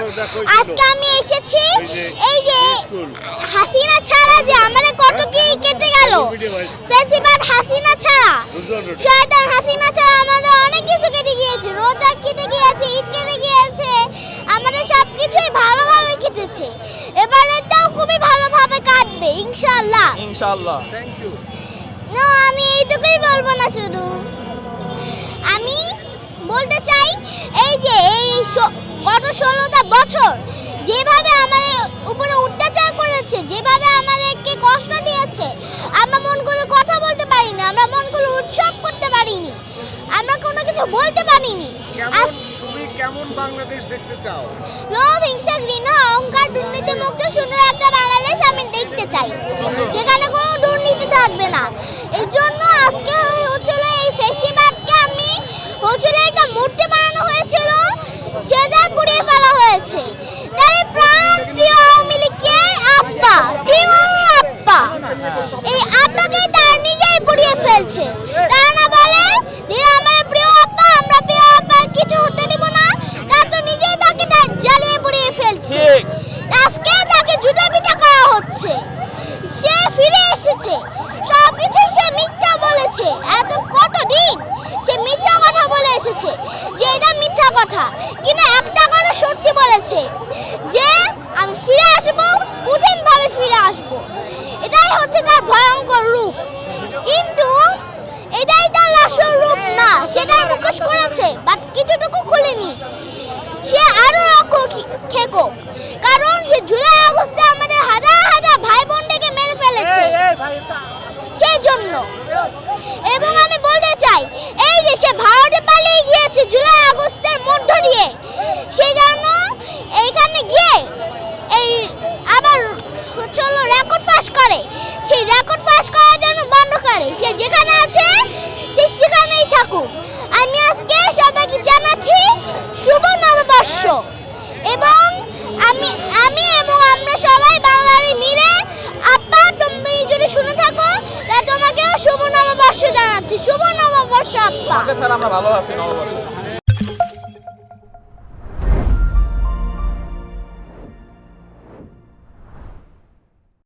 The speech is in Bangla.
আজকে আমি এসেছি এই যে হাসিনা ছাড়া যে আমাদের কত কি কেটে গেল, ফেসিবাদ হাসিনা ছাড়া, শয়তান হাসিনা ছাড়া আমাদের অনেক কিছু কেটে গিয়েছে, রোজা কেটে গিয়েছে, ঈদ কেটে গিয়েছে, আমাদের সব কিছুই ভালোভাবে কেটেছে। এবারে তাও খুবই ভালোভাবে কাটবে ইনশাআল্লাহ। ইনশাআল্লাহ। Thank you. না আমি এইটুকুই বলবো না, শুধু আমি বলতে চাই এই যে এই গত 16টা বছর যেভাবে আমাদের উপরে অত্যাচার করেছে, যেভাবে আমাদেরকে কষ্ট দিয়েছে, আমরা মন করে কথা বলতে পারিনি, আমরা মন করে উৎসব করতে পারিনি, আমরা কোনো কিছু বলতে পারিনি। তুমি কেমন বাংলাদেশ দেখতে চাও? লোভ, হিংসা, ঘৃণা, অহংকার, দুর্নীতি মুক্ত সুন্দর একটা বাংলাদেশ আমি দেখতে চাই, যেখানে কোনো দুর্নীতি থাকবে না। এই জন্য আজকে হচ্ছিল এই ফেসিবাদকে আমি হচ্ছিল একটা মূর্তি বানানো হয়েছিল, সেটা পুড়িয়ে ফেলা হয়েছে। তার প্রাণ প্রিয় আওয়ামী লীগের আব্বা, প্রিয় আব্বা, এই আব্বাকে তার নিজেই পুড়িয়ে ফেলছে। তারা না বলে যে আমার প্রিয় আব্বা, আমরা প্রিয় আব্বা কিছু হতে দিব না, তার তো নিজেই তাকে জ্বালিয়ে পুড়িয়ে ফেলছে। আজকে তাকে জুতা পিটা করা হচ্ছে। সে ফিরে এসেছে, সবকিছু সে মিথ্যা বলেছে, এত কতদিন সে মিথ্যা কথা বলে এসেছে যে এটা মিথ্যা কথা, কিন্তু একটা কথা সত্যি বলেছে যে আমি ফিরে আসবো, কঠিনভাবে ফিরে আসবো। এটাই হচ্ছে তার ভয়ঙ্কর রূপ, কিন্তু এটাই তার আসল রূপ না। সেটার মুখোশ করেছে, বাট কিছুটুকু খুলেনি। সে আরো খেকো, কারণ সে জুলাই আগস্টে আমাদের হাজার হাজার ভাই বোনদেরকে মেরে ফেলেছে সেই জন্য। এবং আমি বলতে চাই এই যে সে ভারতে পালিয়ে গিয়েছে জুলাই আগস্টের মধ্য দিয়ে, সে যেন এইখানে গিয়ে এই আবার হলো রেকর্ড ফাঁস করে, সেই রেকর্ড ফাঁস করার জন্য বন্ধ করে। সে যেখানে আছে সে সেখানেই থাকুক। আমি আজকে সবাইকে জানাচ্ছি শুভ নববর্ষ, এবং আমি এবং আমরা সবাই বাঙালি মিলে, আপা তুমি যদি শুনে থাকো তাহলে তোমাকেও শুভ নববর্ষ জানাচ্ছি। শুভ নববর্ষ আপা। তোমাকে ছাড়া আমরা ভালো আছি নববর্ষ।